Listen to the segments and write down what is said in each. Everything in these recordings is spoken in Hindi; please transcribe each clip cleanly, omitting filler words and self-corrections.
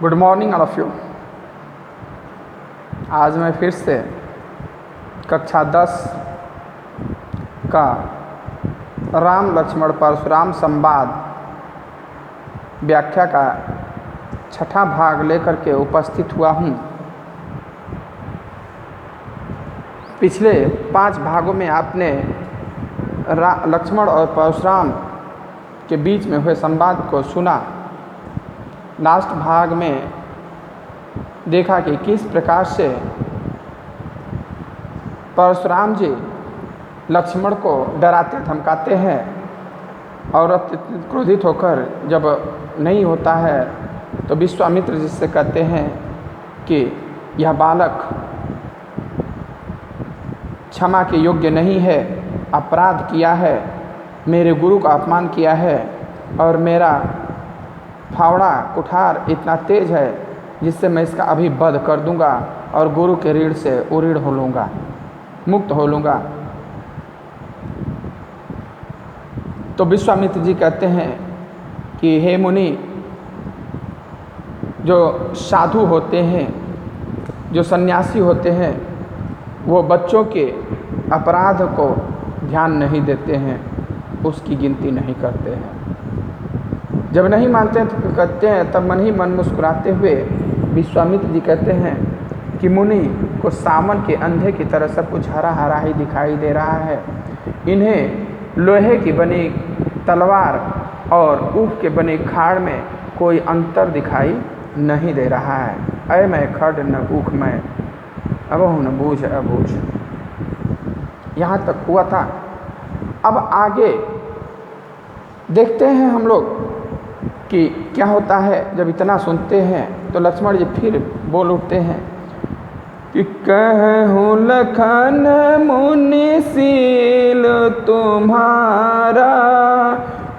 Good morning all of you. आज मैं फिर से कक्षा 10 का राम लक्ष्मण परशुराम संवाद व्याख्या का छठा भाग लेकर के उपस्थित हुआ हूँ। पिछले 5 भागों में आपने लक्ष्मण और परशुराम के बीच में हुए संवाद को सुना। लास्ट भाग में देखा कि किस प्रकार से परशुराम जी लक्ष्मण को डराते धमकाते हैं और अत्यंत क्रोधित होकर जब नहीं होता है तो विश्वामित्र जी से कहते हैं कि यह बालक क्षमा के योग्य नहीं है, अपराध किया है, मेरे गुरु का अपमान किया है और मेरा फावड़ा कुठार इतना तेज है जिससे मैं इसका अभी वध कर दूंगा और गुरु के ऋण से उऋण हो लूँगा, मुक्त हो लूँगा। तो विश्वामित्र जी कहते हैं कि हे मुनि, जो साधु होते हैं, जो सन्यासी होते हैं, वो बच्चों के अपराध को ध्यान नहीं देते हैं, उसकी गिनती नहीं करते हैं। जब नहीं मानते हैं तो कहते हैं, तब मन ही मन मुस्कुराते हुए विश्वामित्र जी कहते हैं कि मुनि को सावन के अंधे की तरह सब कुछ हरा हरा ही दिखाई दे रहा है। इन्हें लोहे की बनी तलवार और ऊख के बने खाड़ में कोई अंतर दिखाई नहीं दे रहा है। अय मैं खड न ऊख मैं, अबहु न बूझ अबूझ। यहाँ तक हुआ था। अब आगे देखते हैं हम लोग कि क्या होता है। जब इतना सुनते हैं तो लक्ष्मण जी फिर बोल उठते हैं कि कहूँ लखन मुनि सील तुम्हारा,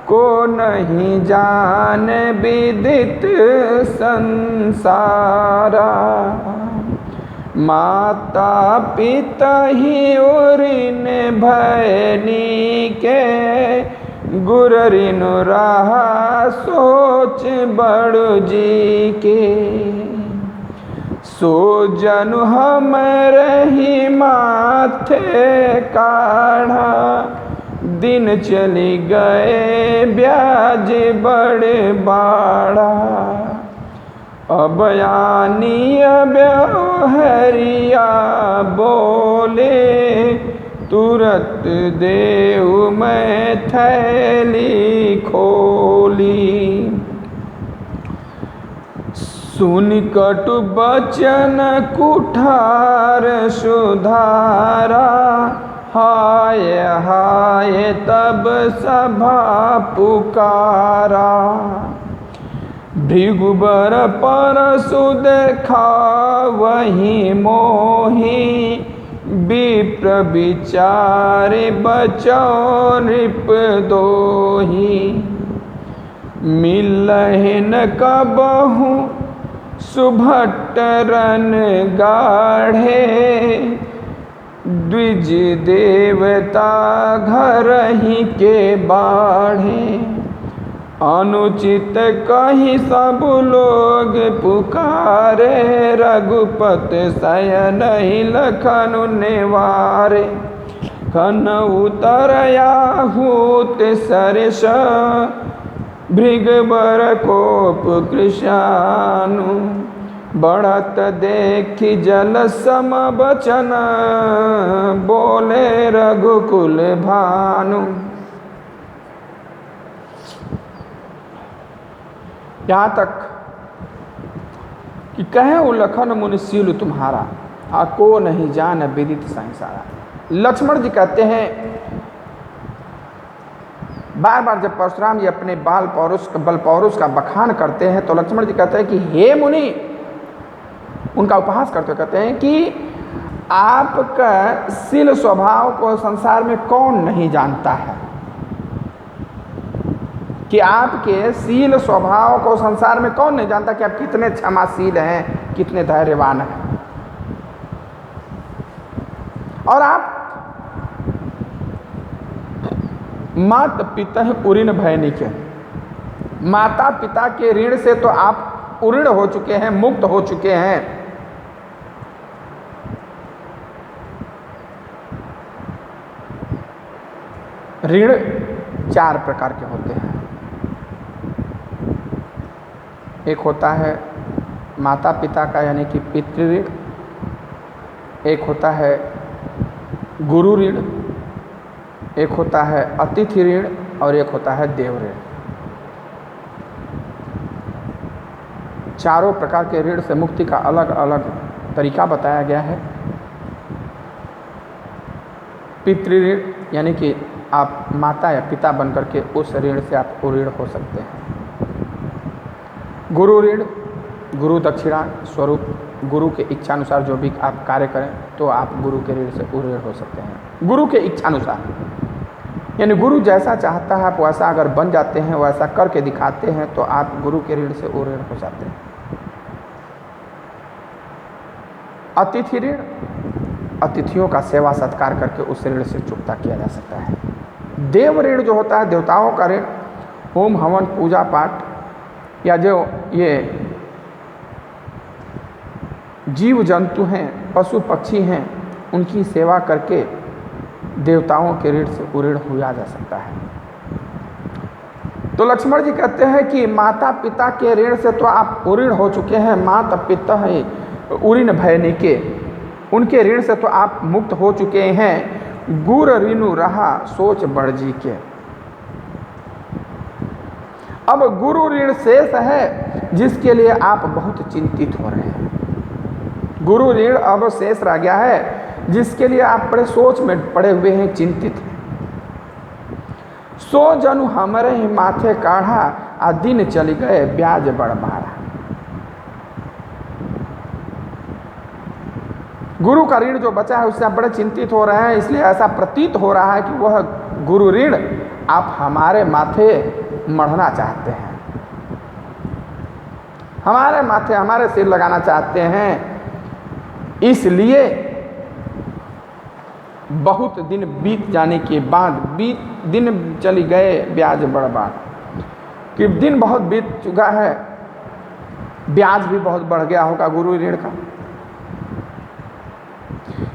को नहीं जान विदित संसारा। माता पिता ही उरिन भयनी के, गुर ऋनु रहा सोच बड़ु जी के। सो जनु हम रही माथे काढ़ा, दिन चली गए ब्याज बड़े बाड़ा। अब आनी ब्याहरिया बोले, तुरत देव मैं थैली खोली। सुन कटु बचन कुठार सुधारा, हाय हाय तब सभा पुकारा। भृगुबर परसु देखा वही मोही, विप्र विचारे बचौ नृप दोही। मिलहि न कबहु सुभट रन गाढ़े, द्विज देवता घर ही के बाढ़े। अनुचित कहीं सब लोग पुकारे, रघुपत शयन ही लखन निवारे। खन उतरया हूत सरस, भृगबर कोप कृशानु। बढ़त देखी जल सम बचन, बोले रघुकुल भानु। यहाँ तक कि कहे लखन मुनिशील तुम्हारा, को नहीं जान विदित संसारा। लक्ष्मण जी कहते हैं, बार बार जब परशुराम जी अपने बल पौरुष का बखान करते हैं तो लक्ष्मण जी कहते हैं कि हे मुनि, उनका उपहास करते हुए कहते हैं कि आपका शील स्वभाव को संसार में कौन नहीं जानता है, कि आपके शील स्वभाव को संसार में कौन नहीं जानता कि आप कितने क्षमाशील हैं, कितने धैर्यवान हैं। और आप मात पिता उऋण भयनी के, माता पिता के ऋण से तो आप उऋण हो चुके हैं, मुक्त हो चुके हैं। ऋण 4 प्रकार के होते हैं। एक होता है माता पिता का यानी कि पितृ ऋण, एक होता है गुरु ऋण, एक होता है अतिथि ऋण और एक होता है देव ऋण। चारों प्रकार के ऋण से मुक्ति का अलग अलग तरीका बताया गया है। पितृ ऋण यानी कि आप माता या पिता बनकर के उस ऋण से आप ऋण हो सकते हैं। गुरु ऋण, गुरु दक्षिणा स्वरूप गुरु के इच्छानुसार जो भी आप कार्य करें तो आप गुरु के ऋण से ऋण हो सकते हैं। गुरु के इच्छानुसार यानी गुरु जैसा चाहता है आप वैसा अगर बन जाते हैं, वैसा करके दिखाते हैं तो आप गुरु के ऋण से ऋण हो जाते हैं। अतिथि ऋण, अतिथियों का सेवा सत्कार करके उस ऋण से चुकता किया जा सकता है। देव ऋण जो होता है, देवताओं का ऋण, होम हवन पूजा पाठ या जो ये जीव जंतु हैं, पशु पक्षी हैं, उनकी सेवा करके देवताओं के ऋण से ऋण हुआ जा सकता है। तो लक्ष्मण जी कहते हैं कि माता पिता के ऋण से तो आप ऋण हो चुके हैं। माता पिता है उऋण भयनिके, उनके ऋण से तो आप मुक्त हो चुके हैं। गुर ऋणु रहा सोच बढ़ जी के। अब गुरु ऋण शेष है जिसके लिए आप बहुत चिंतित हो रहे हैं। गुरु ऋण अब शेष रह गया है जिसके लिए आप बड़े सोच में पड़े हुए हैं, चिंतित हैं। सो जनु हमारे ही माथे काढ़ा, आ दिन चली गए ब्याज बढ़-बाढ़ा। गुरु का ऋण जो बचा है उससे आप बड़े चिंतित हो रहे हैं, इसलिए ऐसा प्रतीत हो रहा है कि वह गुरु ऋण आप हमारे माथे मढ़ना चाहते हैं, हमारे माथे हमारे सिर लगाना चाहते हैं। इसलिए बहुत दिन बीत जाने के बाद, दिन चली गए ब्याज बढ़-बाढ़, कि दिन बहुत बीत चुका है, ब्याज भी बहुत बढ़ गया होगा गुरु ऋण का।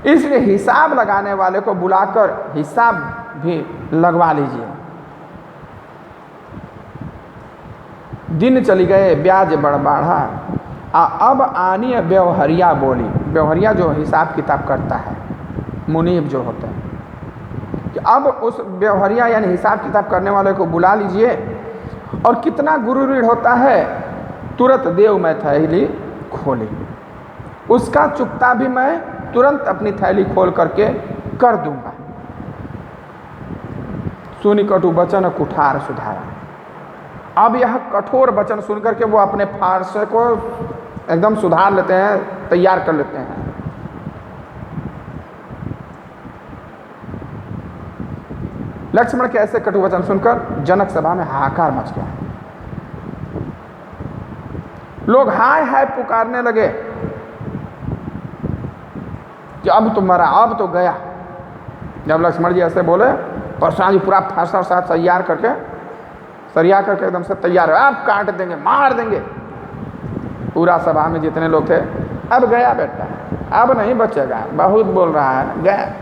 इसलिए हिसाब लगाने वाले को बुलाकर हिसाब भी लगवा लीजिए। दिन चली गए ब्याज बढ़-बाढ़ा, अब आनी व्यवहरिया बोली। व्यवहरिया जो हिसाब किताब करता है, मुनीब जो होता है, कि अब उस व्यवहरिया यानी हिसाब किताब करने वाले को बुला लीजिए। और कितना गुरु ऋण होता है, तुरंत देव मैं थैली खोली, उसका चुकता भी मैं तुरंत अपनी थैली खोल करके कर दूंगा। सुनि कटु वचन कुठार सुधारा। अब यह कठोर वचन सुनकर के वो अपने फारसे को एकदम सुधार लेते हैं, तैयार कर लेते हैं। लक्ष्मण के ऐसे कटु वचन सुनकर जनक सभा में हाहाकार मच गया। लोग हाय हाय पुकारने लगे कि अब तो मरा, अब तो गया। जब लक्ष्मण जी ऐसे बोले, परशुराम जी पूरा फांसा साथ तैयार करके, सरिया करके एकदम से तैयार है, अब काट देंगे, मार देंगे। पूरा सभा में जितने लोग थे, अब गया बेटा, अब नहीं बचेगा, बहुत बोल रहा है, गया।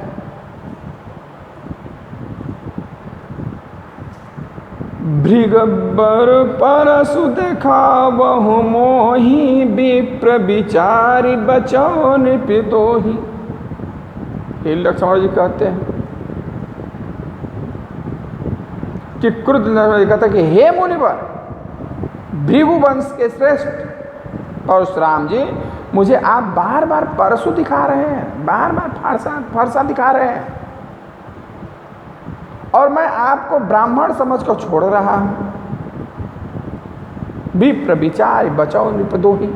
भृगबर परसु देखा बहु मोही, विप्र विचारी बचो निपितोही। लक्ष्मण जी कहते हैं कि क्रुद्ध लक्ष्मण जी कहते हैं कि हे मुनिवर, भृगुवंश के श्रेष्ठ परशुराम जी, मुझे आप बार बार परशु दिखा रहे हैं, बार बार फरसा दिखा रहे हैं, और मैं आपको ब्राह्मण समझ कर छोड़ रहा हूं। विप्र विचार बचाओ निपदोही,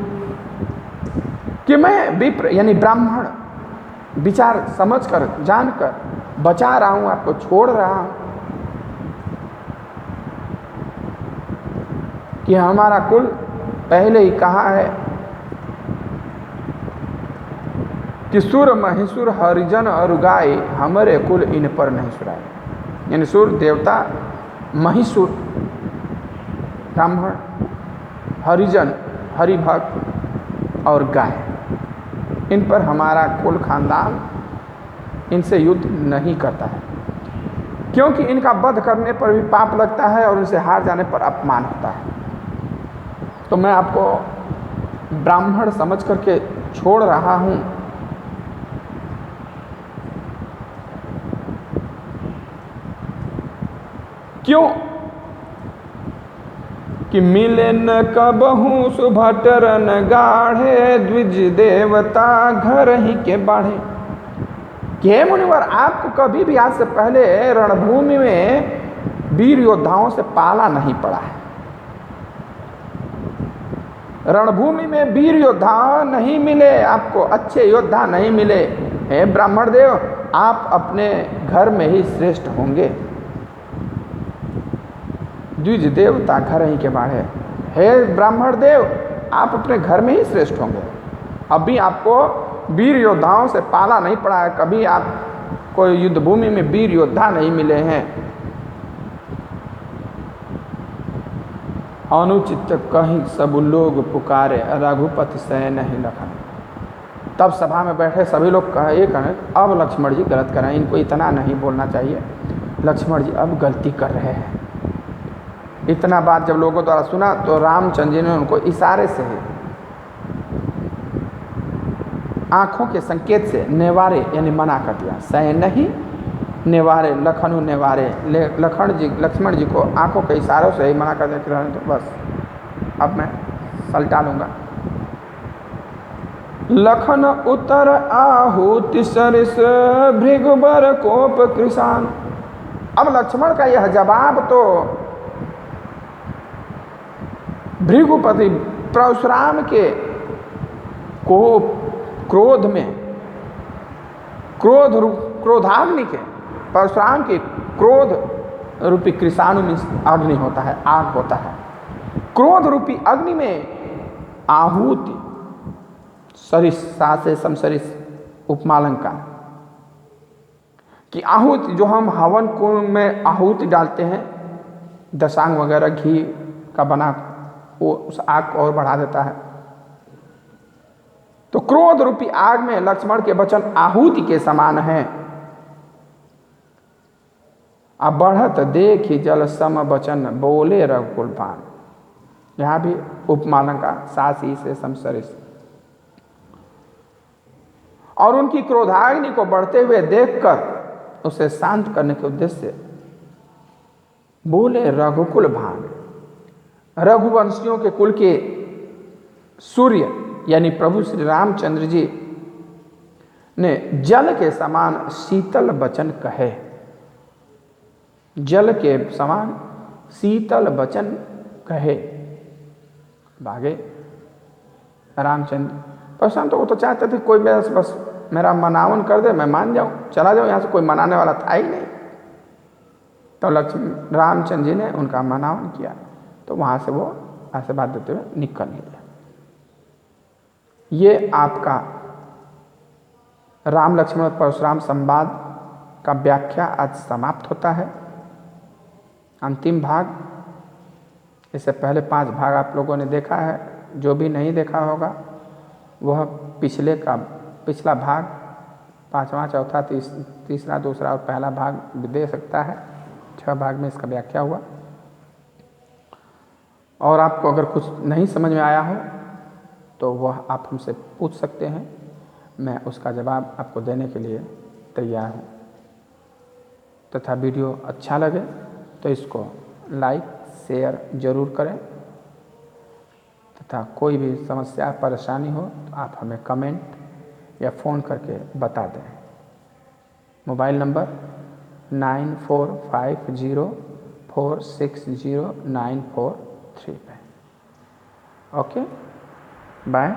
कि मैं विप्र यानी ब्राह्मण विचार समझकर जानकर बचा रहा हूं, आपको छोड़ रहा हूं। कि हमारा कुल पहले ही कहा है कि सुर महिषुर हरिजन और गाय, हमारे कुल इन पर नहीं सुराए। यानी सुर देवता, महिषुर ब्राह्मण, हरिजन हरिभक्त और गाय, इन पर हमारा कुल खानदान इनसे युद्ध नहीं करता है, क्योंकि इनका वध करने पर भी पाप लगता है और इनसे हार जाने पर अपमान होता है। तो मैं आपको ब्राह्मण समझ करके छोड़ रहा हूँ। क्यों कि मिले न कबहू सुभटर न गाढ़े, द्विज देवता घर ही के बाढ़े। हे मुनिवर, आपको कभी भी आज से पहले रणभूमि में वीर योद्धाओं से पाला नहीं पड़ा है। रणभूमि में वीर योद्धा नहीं मिले, आपको अच्छे योद्धा नहीं मिले। हे ब्राह्मण देव, आप अपने घर में ही श्रेष्ठ होंगे। द्विज देवता घर ही के बाढ़े। हे ब्राह्मण देव, आप अपने घर में ही श्रेष्ठ होंगे। अभी आपको वीर योद्धाओं से पाला नहीं पड़ा है, कभी आप कोई युद्ध भूमि में वीर योद्धा नहीं मिले हैं। अनुचित कहीं सब लोग पुकारे, रघुपति सह नहीं लखन। तब सभा में बैठे सभी लोग कहे अब लक्ष्मण जी गलत कर रहे हैं, इनको इतना नहीं बोलना चाहिए, लक्ष्मण जी अब गलती कर रहे हैं। इतना बात जब लोगों द्वारा सुना तो रामचंद्र जी ने उनको इशारे से ही, आंखों के संकेत से नेवारे यानी मना कर दिया। सह नहीं नेवारे, लखनऊ नेवारे। लक्ष्मण जी को आंखों के इशारों से ही मना कर दिया कि रहने दो, बस अब मैं सलटा लूँगा। लखन उतर आहुति सरिस, भृगुबर कोप कृषाण। अब लक्ष्मण का यह जवाब तो भृगुपति परशुराम के कोप, क्रोध में, क्रोधाग्नि के, परशुराम के क्रोध रूपी कृषाणु में अग्नि होता है, आग होता है। क्रोध रूपी अग्नि में आहुति, सरिस सासे समसरिस उपमालंकार कि आहुति जो हम हवन कुंड में आहुति डालते हैं, दशांग वगैरह घी का बना, वो उस आग को और बढ़ा देता है। तो क्रोध रूपी आग में लक्ष्मण के वचन आहुति के समान हैं। अब बढ़त देखी जल सम वचन, बोले रघुकुल पान। यहां भी उपमालंकार सासी से समसरिस। और उनकी क्रोधाग्नि को बढ़ते हुए देखकर उसे शांत करने के उद्देश्य से बोले रघुकुल भान। रघुवंशियों के कुल के सूर्य यानी प्रभु श्री रामचंद्र जी ने जल के समान शीतल वचन कहे। जल के समान शीतल वचन कहे। भागे रामचंद्र परशुराम तो वो तो चाहते थे कोई बस मेरा मनावन कर दे, मैं मान जाऊं, चला जाऊं, यहाँ से कोई मनाने वाला था ही नहीं। तो रामचंद्र जी ने उनका मनावन किया, तो वहाँ से वो आशीर्वाद देते हुए निकल गए। ये आपका राम लक्ष्मण परशुराम संवाद का व्याख्या आज समाप्त होता है। अंतिम भाग, इससे पहले 5 भाग आप लोगों ने देखा है। जो भी नहीं देखा होगा वह पिछला भाग 5वां, चौथा, तीसरा, दूसरा और पहला भाग भी दे सकता है। 6 भाग में इसका व्याख्या हुआ। और आपको अगर कुछ नहीं समझ में आया हो तो वह आप हमसे पूछ सकते हैं, मैं उसका जवाब आपको देने के लिए तैयार हूँ। तथा वीडियो अच्छा लगे तो इसको लाइक शेयर जरूर करें। तथा कोई भी समस्या परेशानी हो तो आप हमें कमेंट या फ़ोन करके बता दें। मोबाइल नंबर 9450460943 पे। Okay, bye.